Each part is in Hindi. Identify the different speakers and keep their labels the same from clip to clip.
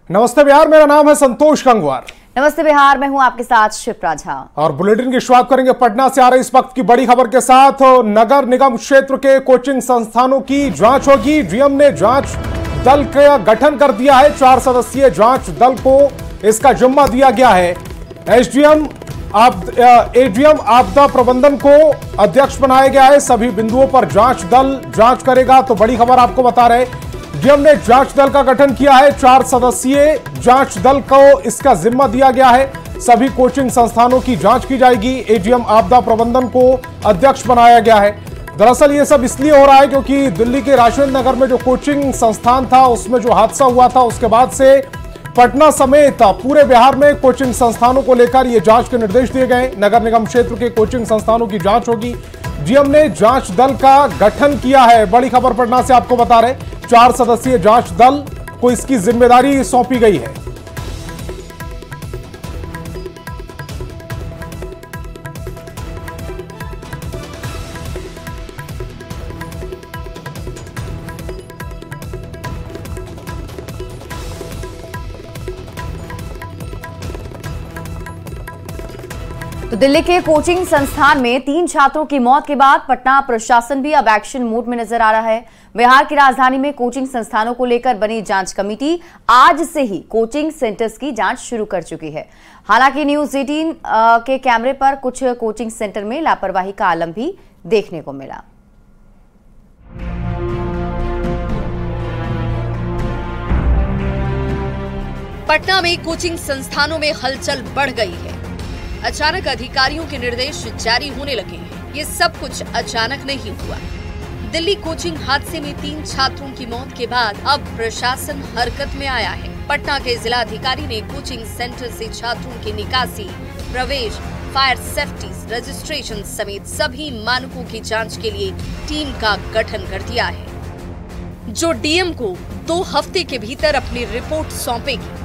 Speaker 1: नमस्ते बिहार, मेरा नाम है संतोष गंगवार।
Speaker 2: नमस्ते बिहार, मैं हूं आपके साथ शिप्रा झा।
Speaker 1: और बुलेटिन की शुरुआत करेंगे पटना से आ रही इस वक्त की बड़ी खबर के साथ। नगर निगम क्षेत्र के कोचिंग संस्थानों की जांच होगी। डीएम ने जांच दल का गठन कर दिया है। 4 सदस्यीय जांच दल को इसका जिम्मा दिया गया है। एडीएम आपदा प्रबंधन को अध्यक्ष बनाया गया है। सभी बिंदुओं पर जांच दल जांच करेगा। तो बड़ी खबर आपको बता रहे, डीएम ने जांच दल का गठन किया है। 4 सदस्यीय जांच दल को इसका जिम्मा दिया गया है। सभी कोचिंग संस्थानों की जांच की जाएगी। एडीएम आपदा प्रबंधन को अध्यक्ष बनाया गया है। दरअसल ये सब इसलिए हो रहा है क्योंकि दिल्ली के राजेंद्र नगर में जो कोचिंग संस्थान था उसमें जो हादसा हुआ था, उसके बाद से पटना समेत पूरे बिहार में कोचिंग संस्थानों को लेकर ये जांच के निर्देश दिए गए। नगर निगम क्षेत्र के कोचिंग संस्थानों की जांच होगी। डीएम ने जांच दल का गठन किया है। बड़ी खबर पटना से आपको बता रहे, 4 सदस्यीय जांच दल को इसकी जिम्मेदारी सौंपी गई है।
Speaker 2: तो दिल्ली के कोचिंग संस्थान में 3 छात्रों की मौत के बाद पटना प्रशासन भी अब एक्शन मोड में नजर आ रहा है। बिहार की राजधानी में कोचिंग संस्थानों को लेकर बनी जांच कमेटी आज से ही कोचिंग सेंटर्स की जांच शुरू कर चुकी है। हालांकि न्यूज़ 18 के कैमरे पर कुछ कोचिंग सेंटर में लापरवाही का आलम भी देखने को मिला।
Speaker 3: पटना में कोचिंग संस्थानों में हलचल बढ़ गई है। अचानक अधिकारियों के निर्देश जारी होने लगे हैं। ये सब कुछ अचानक नहीं हुआ। दिल्ली कोचिंग हादसे में 3 छात्रों की मौत के बाद अब प्रशासन हरकत में आया है। पटना के जिलाधिकारी ने कोचिंग सेंटर से छात्रों की निकासी, प्रवेश, फायर सेफ्टी, रजिस्ट्रेशन समेत सभी मानकों की जांच के लिए टीम का गठन कर दिया है, जो डीएम को 2 हफ्ते के भीतर अपनी रिपोर्ट सौंपेगी।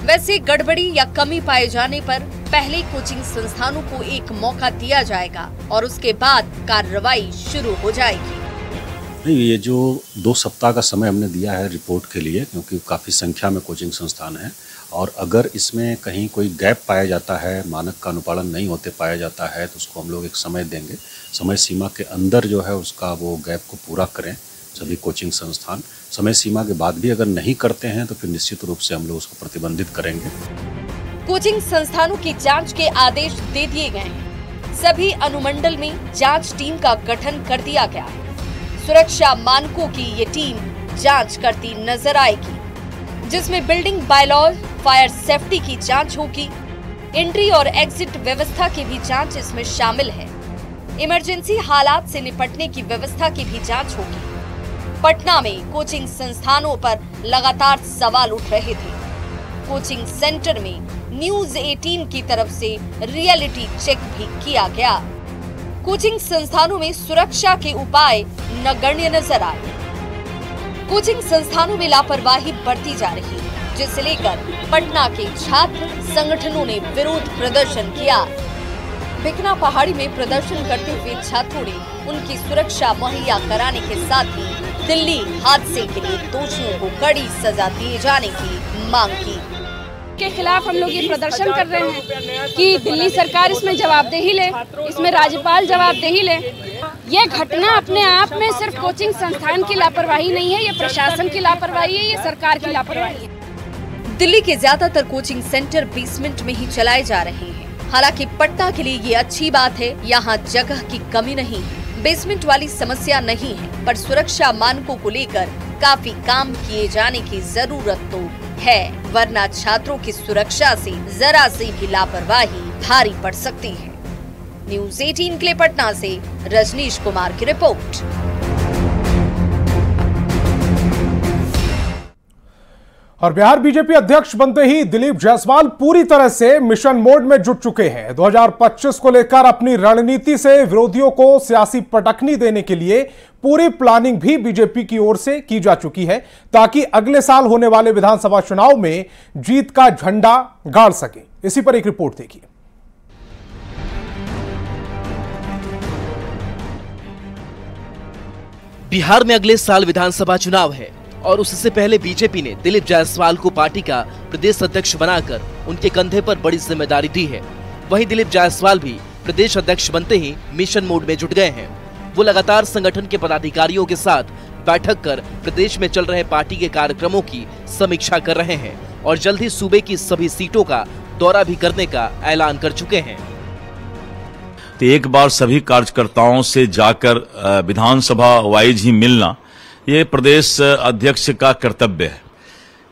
Speaker 3: वैसे गड़बड़ी या कमी पाए जाने पर पहले कोचिंग संस्थानों को एक मौका दिया जाएगा और उसके बाद कार्रवाई शुरू हो जाएगी।
Speaker 4: नहीं, ये जो 2 सप्ताह का समय हमने दिया है रिपोर्ट के लिए, क्योंकि काफ़ी संख्या में कोचिंग संस्थान हैं और अगर इसमें कहीं कोई गैप पाया जाता है, मानक का अनुपालन नहीं होते पाया जाता है, तो उसको हम लोग एक समय देंगे। समय सीमा के अंदर जो है उसका वो गैप को पूरा करें सभी कोचिंग संस्थान। समय सीमा के बाद भी अगर नहीं करते हैं तो फिर निश्चित रूप से हम लोग उसको प्रतिबंधित करेंगे।
Speaker 3: कोचिंग संस्थानों की जांच के आदेश दे दिए गए हैं। सभी अनुमंडल में जांच टीम का गठन कर दिया गया है। सुरक्षा मानकों की ये टीम जांच करती नजर आएगी, जिसमें बिल्डिंग बायलॉज, फायर सेफ्टी की जांच होगी। एंट्री और एग्जिट व्यवस्था की भी जांच इसमें शामिल है। इमरजेंसी हालात से निपटने की व्यवस्था की भी जांच होगी। पटना में कोचिंग संस्थानों पर लगातार सवाल उठ रहे थे। कोचिंग सेंटर में न्यूज़ 18 की तरफ से रियलिटी चेक भी किया गया। कोचिंग संस्थानों में सुरक्षा के उपाय नगण्य नजर आए। कोचिंग संस्थानों में लापरवाही बढ़ती जा रही है, जिसे लेकर पटना के छात्र संगठनों ने विरोध प्रदर्शन किया। भिकना पहाड़ी में प्रदर्शन करते हुए छात्रों ने उनकी सुरक्षा मुहैया कराने के साथ ही दिल्ली हादसे के लिए दोषियों को कड़ी सजा दिए जाने की मांग की।
Speaker 5: के खिलाफ हम लोग ये प्रदर्शन कर रहे हैं कि दिल्ली सरकार इसमें जवाबदेही ले, इसमें राज्यपाल जवाबदेही ले। ये घटना अपने आप में सिर्फ कोचिंग संस्थान की लापरवाही नहीं है, ये प्रशासन की लापरवाही है, ये सरकार की लापरवाही है।
Speaker 3: दिल्ली के ज्यादातर कोचिंग सेंटर बेसमेंट में ही चलाए जा रहे हैं। हालांकि पटना के लिए ये अच्छी बात है, यहाँ जगह की कमी नहीं है। बेसमेंट वाली समस्या नहीं है, पर सुरक्षा मानकों को लेकर काफी काम किए जाने की जरूरत तो है, वरना छात्रों की सुरक्षा से जरा सी भी लापरवाही भारी पड़ सकती है। न्यूज़ 18 के लिए पटना से रजनीश कुमार की रिपोर्ट।
Speaker 1: और बिहार बीजेपी अध्यक्ष बनते ही दिलीप जायसवाल पूरी तरह से मिशन मोड में जुट चुके हैं। 2025 को लेकर अपनी रणनीति से विरोधियों को सियासी पटखनी देने के लिए पूरी प्लानिंग भी बीजेपी की ओर से की जा चुकी है, ताकि अगले साल होने वाले विधानसभा चुनाव में जीत का झंडा गाड़ सके। इसी पर एक रिपोर्ट देखिए।
Speaker 6: बिहार में अगले साल विधानसभा चुनाव है और उससे पहले बीजेपी ने दिलीप जायसवाल को पार्टी का प्रदेश अध्यक्ष बनाकर उनके कंधे पर बड़ी जिम्मेदारी दी है। वहीं दिलीप जायसवाल भी प्रदेश अध्यक्ष बनते ही मिशन मोड में जुट गए हैं। वो लगातार संगठन के पदाधिकारियों के साथ बैठक कर प्रदेश में चल रहे पार्टी के कार्यक्रमों की समीक्षा कर रहे हैं और जल्द ही सूबे की सभी सीटों का दौरा भी करने का ऐलान कर चुके हैं।
Speaker 7: तो एक बार सभी कार्यकर्ताओं से जाकर विधानसभा वाइज ही मिलना, ये प्रदेश अध्यक्ष का कर्तव्य है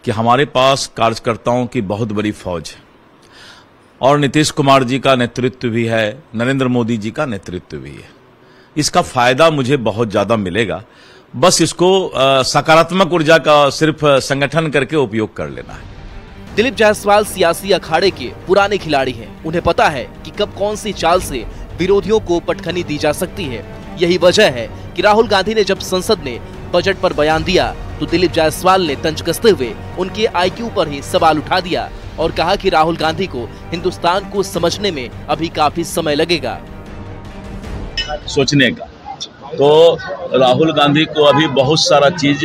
Speaker 7: कि हमारे पास कार्यकर्ताओं की बहुत बड़ी फौज है और नीतीश कुमार जी का नेतृत्व भी है, नरेंद्र मोदी जी का नेतृत्व भी है। इसका फायदा मुझे बहुत ज्यादा मिलेगा। बस इसको सकारात्मक ऊर्जा का सिर्फ संगठन करके उपयोग कर लेना है।
Speaker 6: दिलीप जायसवाल सियासी अखाड़े के पुराने खिलाड़ी हैं। उन्हें पता है कि कब कौन सी चाल से विरोधियों को पटखनी दी जा सकती है। यही वजह है कि राहुल गांधी ने जब संसद में बजट पर बयान दिया तो दिलीप जायसवाल ने तंज कसते हुए उनके आईक्यू पर ही सवाल उठा दिया और कहा कि राहुल गांधी को हिंदुस्तान को समझने में अभी काफी समय लगेगा।
Speaker 7: सोचने का तो राहुल गांधी को अभी बहुत सारा चीज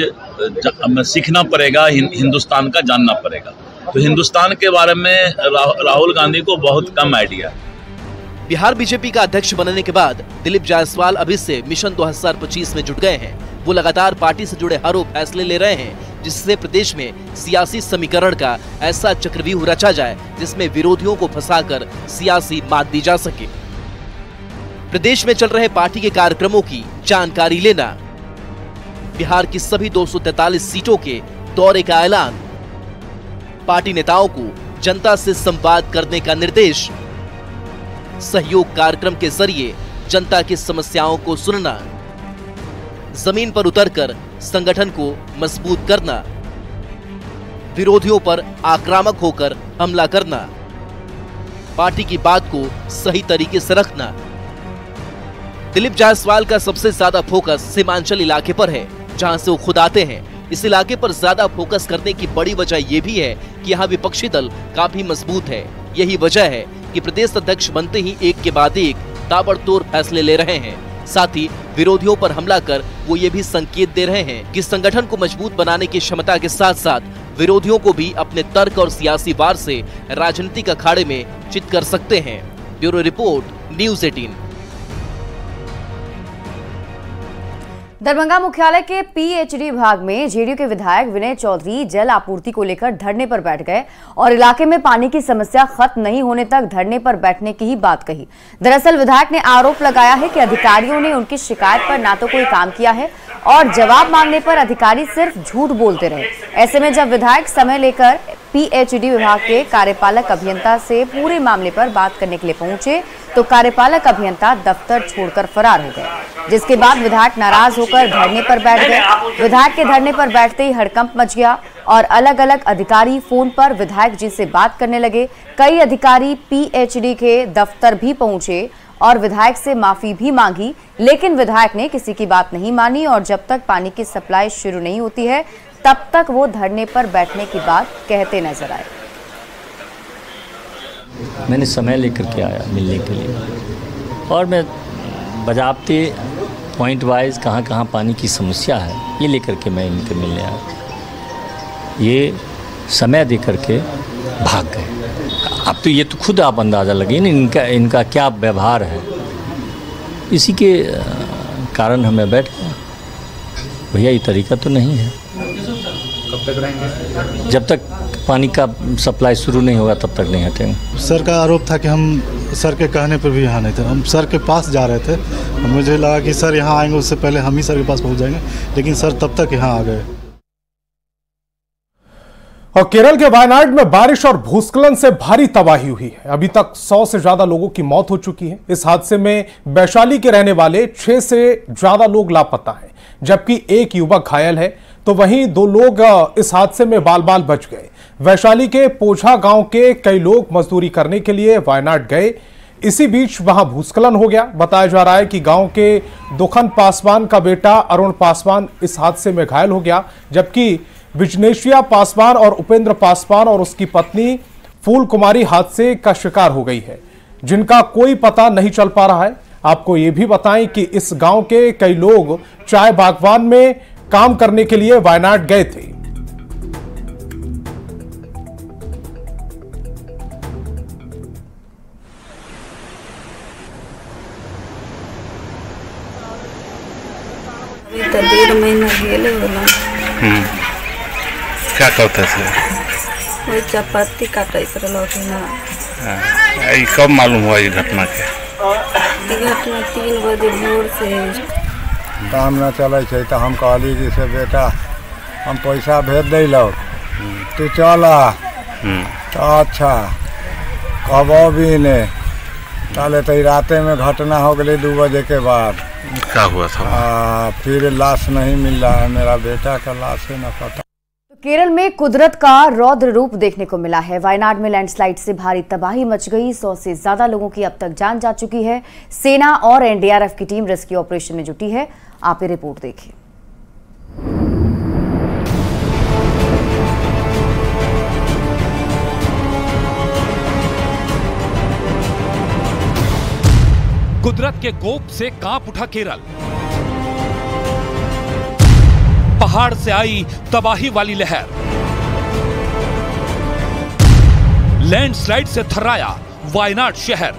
Speaker 7: सीखना पड़ेगा, हिंदुस्तान का जानना पड़ेगा। तो हिंदुस्तान के बारे में राहुल गांधी को बहुत कम आइडिया।
Speaker 6: बिहार बीजेपी का अध्यक्ष बनने के बाद दिलीप जायसवाल अभी से मिशन 2025 में जुट गए हैं। वो लगातार पार्टी से जुड़े हर वो फैसले ले रहे हैं जिससे प्रदेश में सियासी समीकरण का ऐसा चक्रव्यूह रचा जाए जिसमें विरोधियों को फंसाकर सियासी मात दी जा सके। प्रदेश में चल रहे पार्टी के कार्यक्रमों की जानकारी लेना, बिहार की सभी 243 सीटों के दौरे का ऐलान, पार्टी नेताओं को जनता से संवाद करने का निर्देश, सहयोग कार्यक्रम के जरिए जनता की समस्याओं को सुनना, जमीन पर उतरकर संगठन को मजबूत करना, विरोधियों पर आक्रामक होकर हमला करना, पार्टी की बात को सही तरीके से रखना। दिलीप जायसवाल का सबसे ज्यादा फोकस सीमांचल इलाके पर है जहां से वो खुद आते हैं। इस इलाके पर ज्यादा फोकस करने की बड़ी वजह यह भी है कि यहाँ विपक्षी दल काफी मजबूत है। यही वजह है कि प्रदेश अध्यक्ष बनते ही एक के बाद एक ताबड़तोड़ फैसले ले रहे हैं। साथ ही विरोधियों पर हमला कर वो ये भी संकेत दे रहे हैं कि संगठन को मजबूत बनाने की क्षमता के साथ साथ विरोधियों को भी अपने तर्क और सियासी वार से राजनीतिक अखाड़े में चित कर सकते हैं। Bureau report, news 18।
Speaker 2: दरभंगा मुख्यालय के पीएचडी विभाग में जेडीयू के विधायक विनय चौधरी जल आपूर्ति को लेकर धरने पर बैठ गए और इलाके में पानी की समस्या खत्म नहीं होने तक धरने पर बैठने की ही बात कही। दरअसल विधायक ने आरोप लगाया है कि अधिकारियों ने उनकी शिकायत पर ना तो कोई काम किया है और जवाब मांगने पर अधिकारी सिर्फ झूठ बोलते रहे। ऐसे में जब विधायक समय लेकर पीएचडी विभाग के कार्यपालक अभियंता से पूरे मामले पर बात करने के लिए पहुंचे तो कार्यपालक अभियंता दफ्तर छोड़कर फरार हो गए, जिसके बाद विधायक नाराज होकर धरने पर बैठ गए। विधायक के धरने पर बैठते ही हड़कंप मच गया और अलग अलग अधिकारी फोन पर विधायक जी से बात करने लगे। कई अधिकारी पीएचडी के दफ्तर भी पहुंचे और विधायक से माफी भी मांगी, लेकिन विधायक ने किसी की बात नहीं मानी और जब तक पानी की सप्लाई शुरू नहीं होती है तब तक वो धरने पर बैठने की बात कहते नजर आए।
Speaker 8: मैंने समय लेकर के आया मिलने के लिए और मैं बजाबते पॉइंट वाइज कहाँ कहाँ पानी की समस्या है ये लेकर के मैं इनके मिलने आया। ये समय दे करके भाग गए। अब तो ये तो खुद आप अंदाज़ा लगे ना इनका क्या व्यवहार है। इसी के कारण हमें बैठ गया। भैया ये तरीका तो नहीं है।
Speaker 9: कब तक रहेंगे?
Speaker 8: जब तक पानी का सप्लाई शुरू नहीं होगा तब तक नहीं हटेंगे।
Speaker 9: सर का आरोप था कि हम सर के कहने पर भी यहाँ नहीं थे। हम सर के पास जा रहे थे। मुझे लगा कि सर यहाँ आएंगे उससे पहले हम ही सर के पास पहुँच जाएंगे, लेकिन सर तब तक यहाँ आ गए।
Speaker 1: और केरल के वायनाड में बारिश और भूस्खलन से भारी तबाही हुई है। अभी तक 100 से ज्यादा लोगों की मौत हो चुकी है। इस हादसे में वैशाली के रहने वाले 6 से ज्यादा लोग लापता हैं, जबकि एक युवक घायल है, तो वहीं 2 लोग इस हादसे में बाल बाल बच गए। वैशाली के पोझा गांव के कई लोग मजदूरी करने के लिए वायनाड गए। इसी बीच वहां भूस्खलन हो गया। बताया जा रहा है कि गांव के दुखन पासवान का बेटा अरुण पासवान इस हादसे में घायल हो गया, जबकि विजनेशिया पासवान और उपेंद्र पासवान और उसकी पत्नी फूल कुमारी हादसे का शिकार हो गई है, जिनका कोई पता नहीं चल पा रहा है। आपको ये भी बताएं कि इस गांव के कई लोग चाय बागवान में काम करने के लिए वायनाड गए थे।
Speaker 10: तो 1.5 महीना गेले होला।
Speaker 11: क्या करते थे?
Speaker 10: वही चपाती काटे ना।
Speaker 11: कब मालूम हुआ ये घटना के?
Speaker 10: घटना 3 बजे भोर से
Speaker 12: काम न चले तो हम कहली जी से बेटा हम पैसा भेज दिलो तू चला तो अच्छा कहबो भी ने ताले तो राते में घटना हो गई 2 बजे के बाद।
Speaker 11: क्या हुआ था?
Speaker 12: फिर लाश नहीं मिल रहा है, मेरा बेटा का लाश है न पता।
Speaker 2: केरल में कुदरत का रौद्र रूप देखने को मिला है। वायनाड में लैंडस्लाइड से भारी तबाही मच गई। 100 से ज्यादा लोगों की अब तक जान जा चुकी है। सेना और एनडीआरएफ की टीम रेस्क्यू ऑपरेशन में जुटी है। आप ये रिपोर्ट देखिए।
Speaker 13: कुदरत के कोप से कांप उठा केरल। पहाड़ से आई तबाही वाली लहर, लैंडस्लाइड से थर्राया वायनाड शहर।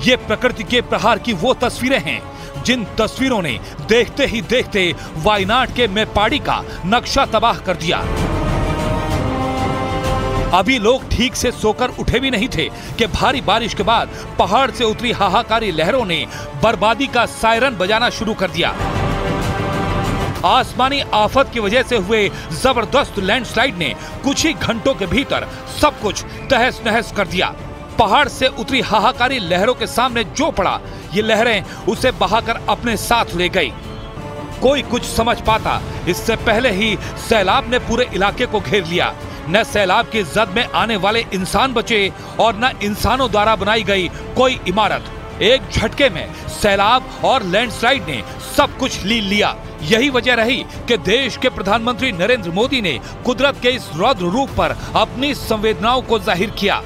Speaker 13: ये प्रकृति के प्रहार की वो तस्वीरें हैं जिन तस्वीरों ने देखते ही देखते वायनाड के मेपाड़ी का नक्शा तबाह कर दिया। अभी लोग ठीक से सोकर उठे भी नहीं थे कि भारी बारिश के बाद पहाड़ से उतरी हाहाकारी लहरों ने बर्बादी का सायरन बजाना शुरू कर दिया। आसमानी आफत की वजह से हुए जबरदस्त लैंडस्लाइड ने कुछ ही घंटों के भीतर सब कुछ तहस नहस कर दिया। पहाड़ से उतरी हाहाकारी लहरों के सामने जो पड़ा, ये लहरें उसे बहाकर अपने साथ ले गई। कोई कुछ समझ पाता इससे पहले ही सैलाब ने पूरे इलाके को घेर लिया। न सैलाब की जद में आने वाले इंसान बचे और न इंसानों द्वारा बनाई गई कोई इमारत। एक झटके में सैलाब और लैंडस्लाइड ने सब कुछ लील लिया। यही वजह रही कि देश के प्रधानमंत्री नरेंद्र मोदी ने कुदरत के इस रौद्र रूप पर अपनी संवेदनाओं को जाहिर किया।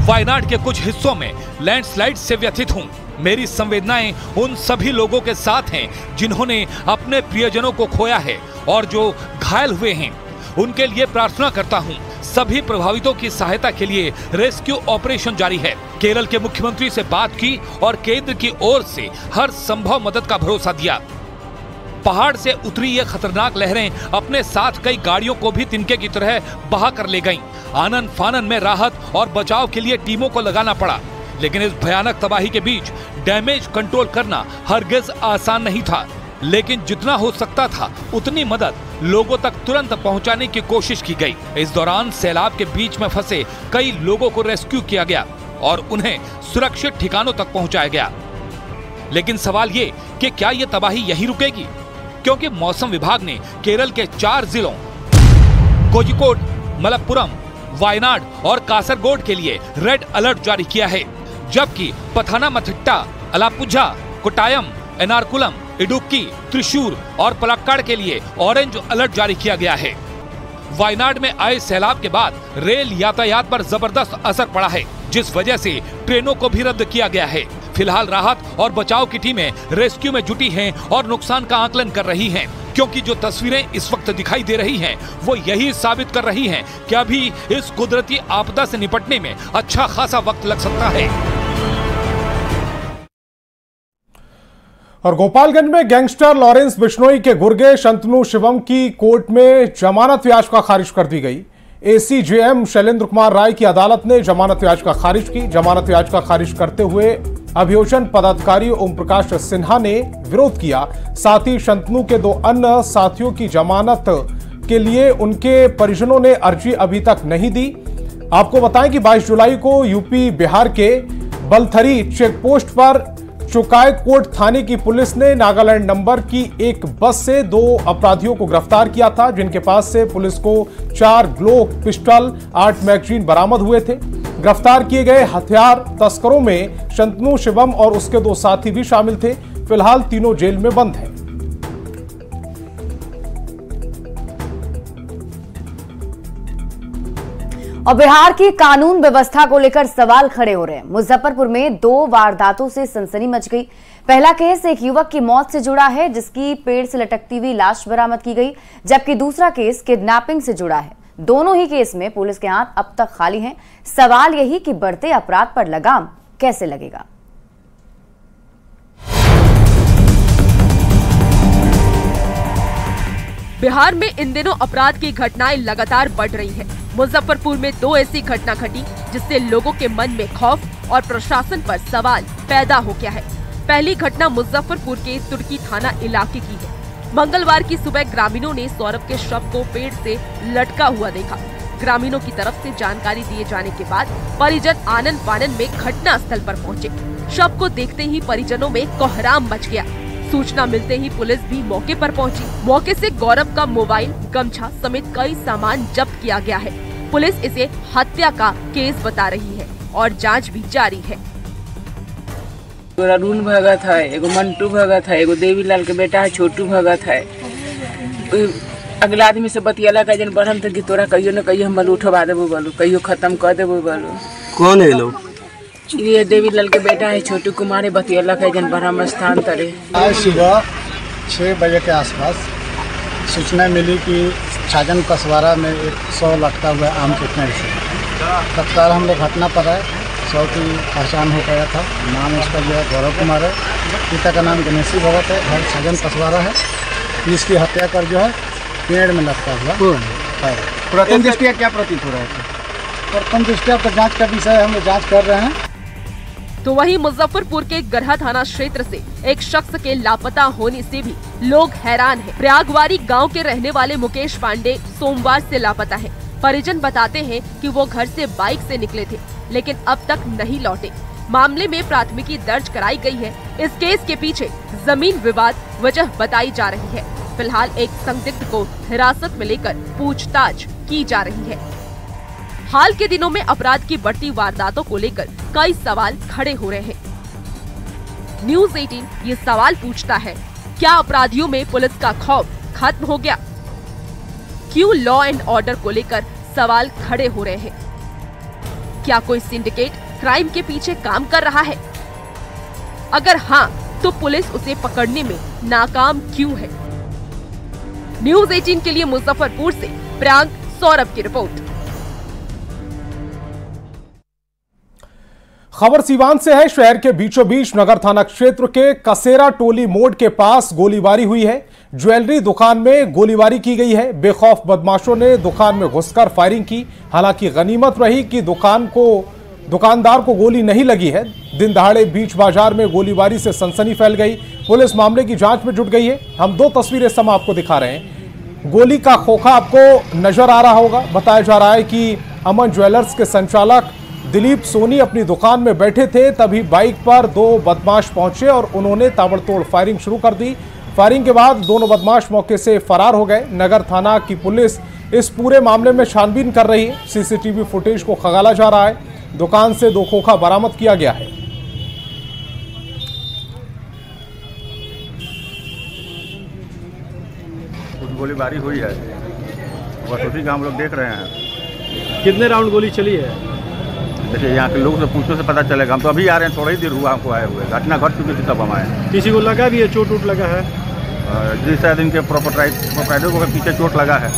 Speaker 13: वायनाड के कुछ हिस्सों में लैंडस्लाइड से व्यथित हूँ। मेरी संवेदनाएं उन सभी लोगों के साथ हैं जिन्होंने अपने प्रियजनों को खोया है और जो घायल हुए हैं। उनके लिए प्रार्थना करता हूं। सभी प्रभावितों की सहायता के लिए रेस्क्यू ऑपरेशन जारी है। केरल के मुख्यमंत्री से बात की और केंद्र की ओर से हर संभव मदद का भरोसा दिया। पहाड़ से उतरी ये खतरनाक लहरें अपने साथ कई गाड़ियों को भी तिनके की तरह बहा कर ले गईं। आनन फानन में राहत और बचाव के लिए टीमों को लगाना पड़ा, लेकिन इस भयानक तबाही के बीच डैमेज कंट्रोल करना हरगिज आसान नहीं था। लेकिन जितना हो सकता था उतनी मदद लोगों तक तुरंत पहुंचाने की कोशिश की गई। इस दौरान सैलाब के बीच में फंसे कई लोगों को रेस्क्यू किया गया और उन्हें सुरक्षित ठिकानों तक पहुंचाया गया। लेकिन सवाल ये कि क्या ये तबाही यहीं रुकेगी? क्योंकि मौसम विभाग ने केरल के 4 जिलों कोझिकोड, मलप्पुरम, वायनाड और कासरगोड के लिए रेड अलर्ट जारी किया है, जबकि पथानामथिट्टा, अलापुझा, कोट्टायम, एर्नाकुलम, इडुक्की, त्रिशूर और पलक्कड़ के लिए ऑरेंज अलर्ट जारी किया गया है। वायनाड में आए सैलाब के बाद रेल यातायात पर जबरदस्त असर पड़ा है, जिस वजह से ट्रेनों को भी रद्द किया गया है। फिलहाल राहत और बचाव की टीमें रेस्क्यू में जुटी हैं और नुकसान का आकलन कर रही हैं, क्योंकि जो तस्वीरें इस वक्त दिखाई दे रही हैं वो यही साबित कर रही हैं कि अभी इस कुदरती आपदा से निपटने में अच्छा खासा वक्त लग सकता है।
Speaker 1: और गोपालगंज में गैंगस्टर लॉरेंस बिश्नोई के गुर्गे शंतनु शिवम की कोर्ट में जमानत याचिका खारिज कर दी गई। एसीजेएम शैलेंद्र कुमार राय की अदालत ने जमानत याचिका खारिज की। जमानत याचिका खारिज करते हुए अभियोजन पदाधिकारी ओम प्रकाश सिन्हा ने विरोध किया। साथ ही शंतनु के 2 अन्य साथियों की जमानत के लिए उनके परिजनों ने अर्जी अभी तक नहीं दी। आपको बताएं कि 22 जुलाई को यूपी बिहार के बलथरी चेकपोस्ट पर चुकायकोट थाने की पुलिस ने नागालैंड नंबर की एक बस से 2 अपराधियों को गिरफ्तार किया था, जिनके पास से पुलिस को 4 ग्लोक पिस्टल, 8 मैगजीन बरामद हुए थे। गिरफ्तार किए गए हथियार तस्करों में शंतनु शिवम और उसके 2 साथी भी शामिल थे। फिलहाल तीनों जेल में बंद हैं।
Speaker 2: और बिहार की कानून व्यवस्था को लेकर सवाल खड़े हो रहे हैं। मुजफ्फरपुर में 2 वारदातों से सनसनी मच गई। पहला केस एक युवक की मौत से जुड़ा है, जिसकी पेड़ से लटकती हुई लाश बरामद की गई, जबकि दूसरा केस किडनैपिंग से जुड़ा है। दोनों ही केस में पुलिस के हाथ अब तक खाली हैं। सवाल यही कि बढ़ते अपराध पर लगाम कैसे लगेगा।
Speaker 14: बिहार में इन दिनों अपराध की घटनाएं लगातार बढ़ रही हैं। मुजफ्फरपुर में 2 ऐसी घटना घटी जिससे लोगों के मन में खौफ और प्रशासन पर सवाल पैदा हो गया है। पहली घटना मुजफ्फरपुर के तुर्की थाना इलाके की है। मंगलवार की सुबह ग्रामीणों ने सौरभ के शव को पेड़ से लटका हुआ देखा। ग्रामीणों की तरफ से जानकारी दिए जाने के बाद परिजन आनन फानन में घटना स्थल पर पहुंचे। शव को देखते ही परिजनों में कोहराम मच गया। सूचना मिलते ही पुलिस भी मौके पर पहुंची। मौके से गौरव का मोबाइल, गमछा समेत कई सामान जब्त किया गया है। पुलिस इसे हत्या का केस बता रही है और जांच भी जारी है।
Speaker 15: अरुण भगत है, एगो मंटू भगत है, एगो देवीलाल के बेटा है छोटू भगत है। अगला आदमी से बतियाला का जन बढ़म तो तोरा कहियो न कहियो हम उठवा देबो बोलो, कहियो खत्म कर देबो बोलो।
Speaker 16: कौन है लोग?
Speaker 15: ये देवीलाल के बेटा है छोटू कुमार, बतियाला का जन बढ़म स्थान तरे।
Speaker 17: आज सुबह 6 बजे के आसपास सूचना मिली कि छाजन कसवारा में एक 100 लटका हुआ आम के पेड़ से। तत्काल हम लोग घटना पर आए। 100 की पहचान हो गया था। नाम उसका जो है गौरव कुमार है, पिता का नाम गणेशी भगत है, घर छाजन कसवारा है। इसकी हत्या कर जो है पेड़ में लटका हुआ है।
Speaker 16: प्रथम दृष्टया क्या प्रतीत हो रहा है?
Speaker 17: प्रथम दृष्टया तो जाँच का विषय हम लोग जाँच कर रहे हैं।
Speaker 14: तो वहीं मुजफ्फरपुर के गरहा थाना क्षेत्र से एक शख्स के लापता होने से भी लोग हैरान हैं। प्रयागवारी गांव के रहने वाले मुकेश पांडे सोमवार से लापता हैं। परिजन बताते हैं कि वो घर से बाइक से निकले थे, लेकिन अब तक नहीं लौटे। मामले में प्राथमिकी दर्ज कराई गई है। इस केस के पीछे जमीन विवाद वजह बताई जा रही है। फिलहाल एक संदिग्ध को हिरासत में लेकर पूछताछ की जा रही है। हाल के दिनों में अपराध की बढ़ती वारदातों को लेकर कई सवाल खड़े हो रहे हैं। न्यूज़ 18 ये सवाल पूछता है, क्या अपराधियों में पुलिस का खौफ खत्म हो गया? क्यों लॉ एंड ऑर्डर को लेकर सवाल खड़े हो रहे हैं? क्या कोई सिंडिकेट क्राइम के पीछे काम कर रहा है? अगर हाँ, तो पुलिस उसे पकड़ने में नाकाम क्यों है? न्यूज़ 18 के लिए मुजफ्फरपुर से प्रियांक सौरभ की रिपोर्ट।
Speaker 1: खबर सीवान से है। शहर के बीचों बीच नगर थाना क्षेत्र के कसेरा टोली मोड़ के पास गोलीबारी हुई है। ज्वेलरी दुकान में गोलीबारी की गई है। बेखौफ बदमाशों ने दुकान में घुसकर फायरिंग की। हालांकि गनीमत रही कि दुकानदार को गोली नहीं लगी है। दिन दहाड़े बीच बाजार में गोलीबारी से सनसनी फैल गई। पुलिस मामले की जांच में जुट गई है। हम 2 तस्वीरें इस समय आपको दिखा रहे हैं। गोली का खोखा आपको नजर आ रहा होगा। बताया जा रहा है कि अमन ज्वेलर्स के संचालक दिलीप सोनी अपनी दुकान में बैठे थे, तभी बाइक पर 2 बदमाश पहुंचे और उन्होंने ताबड़तोड़ फायरिंग शुरू कर दी। फायरिंग के बाद दोनों बदमाश मौके से फरार हो गए। नगर थाना की पुलिस इस पूरे मामले में छानबीन कर रही है। सीसीटीवी फुटेज को खंगाला जा रहा है। दुकान से 2 खोखा बरामद किया गया है।
Speaker 18: गोलीबारी हुई है, बस उसी का हम लोग देख रहे हैं।
Speaker 16: कितने राउंड गोली चली है?
Speaker 18: देखिए, यहाँ के लोग से पूछने से पता चलेगा। हम तो अभी आ रहे हैं, थोड़ा ही देर हुआ हमको आए हुए। घटना घट चुकी थी तब हम आए।
Speaker 16: किसी को लगा भी है? चोट वोट लगा है?
Speaker 18: जी शायद इनके प्रोपराइटर को पीछे चोट लगा है।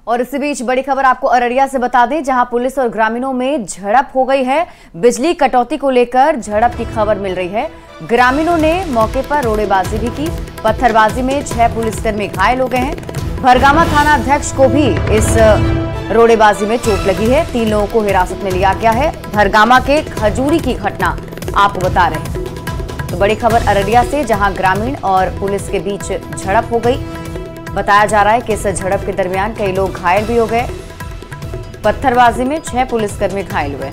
Speaker 2: और इसी बीच बड़ी खबर आपको अररिया से बता दें, जहां पुलिस और ग्रामीणों में झड़प हो गई है। बिजली कटौती को लेकर झड़प की खबर मिल रही है। ग्रामीणों ने मौके पर रोड़ेबाजी भी की। पत्थरबाजी में 6 पुलिसकर्मी घायल हो गए हैं। भरगामा थाना अध्यक्ष को भी इस रोड़ेबाजी में चोट लगी है। 3 लोगों को हिरासत में लिया गया है। भरगामा के खजूरी की घटना आपको बता रहे हैं। तो बड़ी खबर अररिया से, जहां ग्रामीण और पुलिस के बीच झड़प हो गई। बताया जा रहा है कि इस झड़प के दरमियान कई लोग घायल भी हो गए। पत्थरबाजी में 6 पुलिसकर्मी घायल हुए।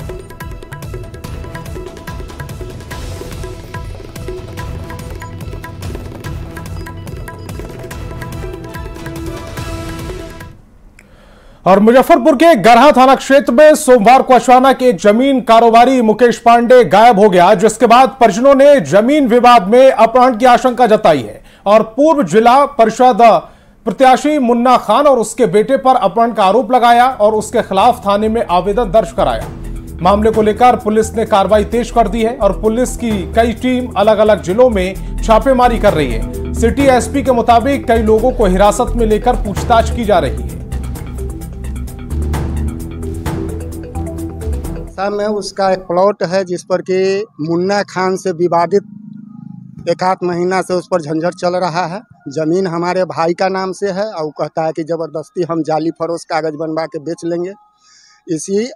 Speaker 1: और मुजफ्फरपुर के गरहा थाना क्षेत्र में सोमवार को अचानक एक जमीन कारोबारी मुकेश पांडे गायब हो गया, जिसके बाद परिजनों ने जमीन विवाद में अपहरण की आशंका जताई है और पूर्व जिला परिषद प्रत्याशी मुन्ना खान और उसके बेटे पर अपहरण का आरोप लगाया और उसके खिलाफ थाने में आवेदन दर्ज कराया। मामले को लेकर पुलिस ने कार्रवाई तेज कर दी है और पुलिस की कई टीम अलग अलग जिलों में छापेमारी कर रही है। सिटी एसपी के मुताबिक कई लोगों को हिरासत में लेकर पूछताछ की जा रही है।
Speaker 17: में उसका एक प्लॉट है जिस पर कि मुन्ना खान से विवादित एक आध महीना से उस पर झंझट चल रहा है। जमीन हमारे भाई का नाम से है और कहता है कि ज़बरदस्ती हम जाली फरोश कागज बनवा के बेच लेंगे। इसी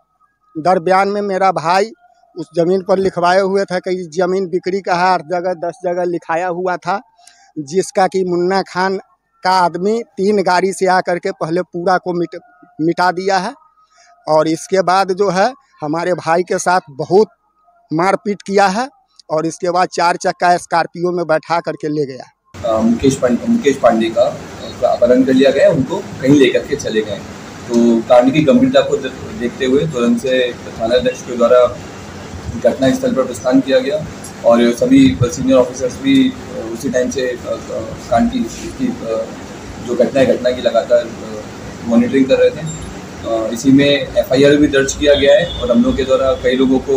Speaker 17: दरमियान में मेरा भाई उस जमीन पर लिखवाए हुए था कि जमीन बिक्री का है, 8 जगह 10 जगह लिखाया हुआ था, जिसका कि मुन्ना खान का आदमी 3 गाड़ी से आकर के पहले पूरा को मिटा दिया है और इसके बाद जो है हमारे भाई के साथ बहुत मारपीट किया है और इसके बाद 4 चक्का स्कॉर्पियो में बैठा करके ले गया।
Speaker 19: मुकेश पांडे का अपहरण कर लिया गया, उनको कहीं लेकर के चले गए। तो कांड की गंभीरता को देखते हुए तुरंत से थानाध्यक्ष के द्वारा घटनास्थल पर प्रस्थान किया गया और सभी सीनियर ऑफिसर्स भी उसी टाइम से कांड की जो घटना की लगातार मॉनिटरिंग कर रहे थे। इसी में FIR भी दर्ज किया गया है और हम लोग के द्वारा कई लोगों को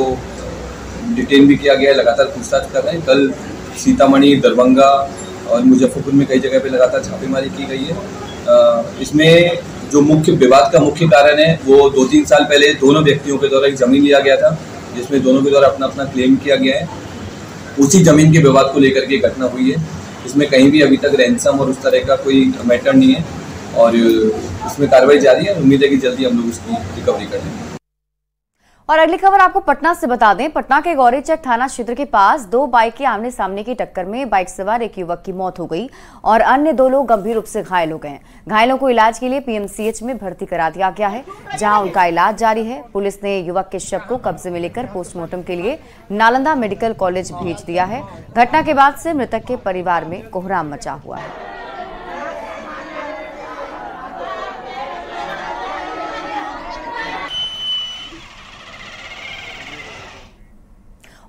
Speaker 19: डिटेन भी किया गया है, लगातार पूछताछ कर रहे हैं। कल सीतामढ़ी, दरभंगा और मुजफ्फरपुर में कई जगह पे लगातार छापेमारी की गई है। इसमें जो मुख्य विवाद का मुख्य कारण है वो 2-3 साल पहले दोनों व्यक्तियों के द्वारा एक ज़मीन लिया गया था, जिसमें दोनों के द्वारा अपना अपना क्लेम किया गया है। उसी ज़मीन के विवाद को लेकर के घटना हुई है। इसमें कहीं भी अभी तक रैंसम और उस तरह का कोई मैटर नहीं है और इसमें कार्रवाई जारी है। उम्मीद है कि जल्दी हम लोग उसकी रिकवरी कर लेंगे।
Speaker 2: और अगली खबर आपको पटना से बता दें। पटना के गौरीचक थाना क्षेत्र के पास 2 बाइक के आमने सामने की टक्कर में बाइक सवार एक युवक की मौत हो गई और अन्य 2 लोग गंभीर रूप से घायल हो गए। घायलों को इलाज के लिए PMCH में भर्ती करा दिया गया है, जहां उनका इलाज जारी है। पुलिस ने युवक के शव को कब्जे में लेकर पोस्टमार्टम के लिए नालंदा मेडिकल कॉलेज भेज दिया है। घटना के बाद से मृतक के परिवार में कोहराम मचा हुआ है।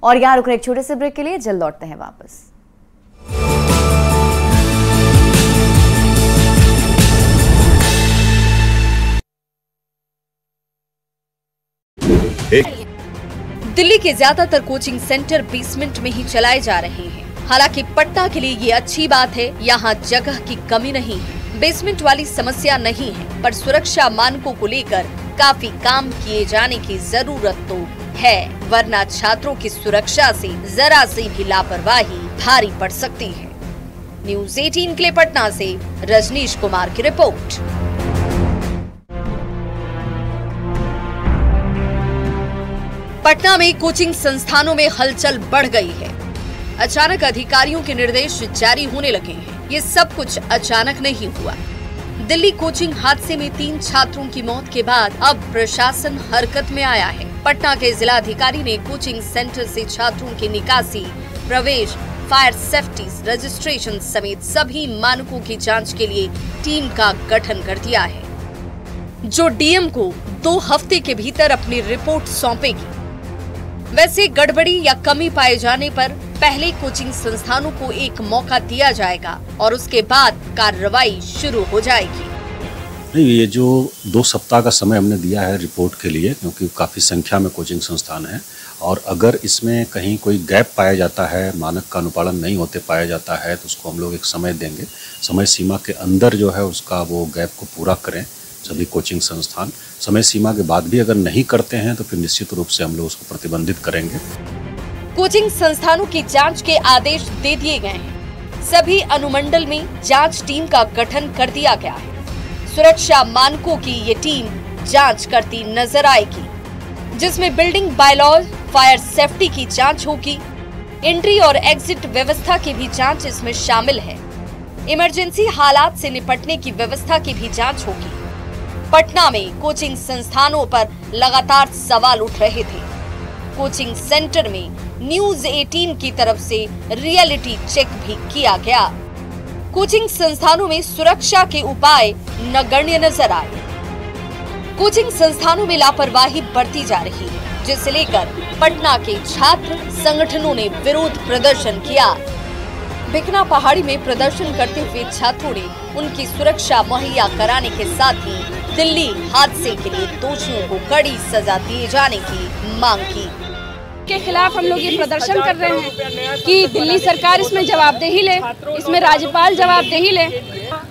Speaker 2: और यहाँ रुक रहे एक छोटे से ब्रेक के लिए, जल्द लौटते हैं वापस।
Speaker 3: दिल्ली के ज्यादातर कोचिंग सेंटर बेसमेंट में ही चलाए जा रहे हैं। हालांकि पटना के लिए ये अच्छी बात है, यहाँ जगह की कमी नहीं है, बेसमेंट वाली समस्या नहीं है, पर सुरक्षा मानकों को लेकर काफी काम किए जाने की जरूरत तो है, वरना छात्रों की सुरक्षा से जरा सी भी लापरवाही भारी पड़ सकती है। न्यूज़ 18 के लिए पटना से रजनीश कुमार की रिपोर्ट। पटना में कोचिंग संस्थानों में हलचल बढ़ गई है। अचानक अधिकारियों के निर्देश जारी होने लगे हैं। ये सब कुछ अचानक नहीं हुआ। दिल्ली कोचिंग हादसे में 3 छात्रों की मौत के बाद अब प्रशासन हरकत में आया है। पटना के जिलाधिकारी ने कोचिंग सेंटर से छात्रों की निकासी, प्रवेश, फायर सेफ्टी, रजिस्ट्रेशन समेत सभी मानकों की जांच के लिए टीम का गठन कर दिया है, जो डीएम को 2 हफ्ते के भीतर अपनी रिपोर्ट सौंपेगी। वैसे गड़बड़ी या कमी पाए जाने पर पहले कोचिंग संस्थानों को एक मौका दिया जाएगा और उसके बाद कार्रवाई शुरू हो जाएगी।
Speaker 4: नहीं, ये जो 2 सप्ताह का समय हमने दिया है रिपोर्ट के लिए, क्योंकि काफ़ी संख्या में कोचिंग संस्थान हैं और अगर इसमें कहीं कोई गैप पाया जाता है, मानक का अनुपालन नहीं होते पाया जाता है, तो उसको हम लोग एक समय देंगे। समय सीमा के अंदर जो है उसका वो गैप को पूरा करें सभी कोचिंग संस्थान। समय सीमा के बाद भी अगर नहीं करते हैं तो फिर निश्चित रूप से हम लोग उसको प्रतिबंधित करेंगे।
Speaker 3: कोचिंग संस्थानों की जांच के आदेश दे दिए गए हैं। सभी अनुमंडल में जांच टीम का गठन कर दिया गया है। सुरक्षा मानकों की ये टीम जांच करती नजर आएगी, जिसमें बिल्डिंग बायलॉज, फायर सेफ्टी की जांच होगी। एंट्री और एग्जिट व्यवस्था की भी जांच इसमें शामिल है। इमरजेंसी हालात से निपटने की व्यवस्था की भी जांच होगी। पटना में कोचिंग संस्थानों पर लगातार सवाल उठ रहे थे। कोचिंग सेंटर में न्यूज़ 18 की तरफ से रियलिटी चेक भी किया गया। कोचिंग संस्थानों में सुरक्षा के उपाय नगण्य नजर आए। कोचिंग संस्थानों में लापरवाही बढ़ती जा रही है, जिसे लेकर पटना के छात्र संगठनों ने विरोध प्रदर्शन किया। भिकना पहाड़ी में प्रदर्शन करते हुए छात्रों ने उनकी सुरक्षा मुहैया कराने के साथ ही दिल्ली हादसे के लिए दोषियों को कड़ी सजा दिए जाने की मांग की।
Speaker 5: के खिलाफ हम लोग ये प्रदर्शन कर रहे हैं कि दिल्ली सरकार इसमें जवाबदेही ले, इसमें राज्यपाल जवाबदेही ले।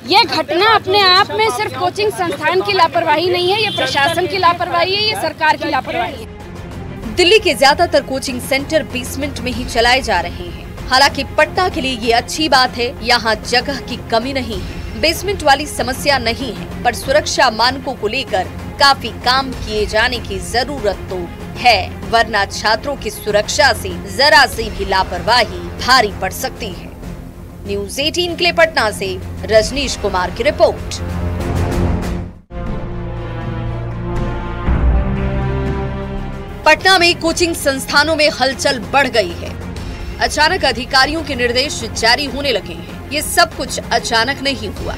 Speaker 5: ये घटना अपने आप में सिर्फ कोचिंग संस्थान की लापरवाही नहीं है, ये प्रशासन की लापरवाही है, ये सरकार की लापरवाही है।
Speaker 3: दिल्ली के ज्यादातर कोचिंग सेंटर बेसमेंट में ही चलाए जा रहे हैं। हालांकि पटना के लिए ये अच्छी बात है, यहाँ जगह की कमी नहीं है, बेसमेंट वाली समस्या नहीं है, पर सुरक्षा मानकों को लेकर काफी काम किए जाने की जरूरत तो है, वरना छात्रों की सुरक्षा से जरा सी भी लापरवाही भारी पड़ सकती है। न्यूज़ 18 के लिए पटना से रजनीश कुमार की रिपोर्ट। पटना में कोचिंग संस्थानों में हलचल बढ़ गई है। अचानक अधिकारियों के निर्देश जारी होने लगे हैं। ये सब कुछ अचानक नहीं हुआ।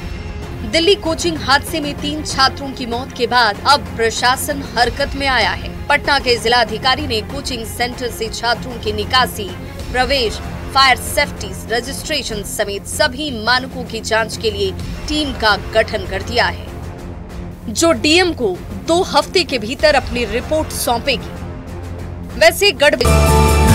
Speaker 3: दिल्ली कोचिंग हादसे में 3 छात्रों की मौत के बाद अब प्रशासन हरकत में आया है। पटना के जिलाधिकारी ने कोचिंग सेंटर से छात्रों की निकासी, प्रवेश, फायर सेफ्टी, रजिस्ट्रेशन समेत सभी मानकों की जांच के लिए टीम का गठन कर दिया है, जो डीएम को 2 हफ्ते के भीतर अपनी रिपोर्ट सौंपेगी। वैसे गड़बड़ी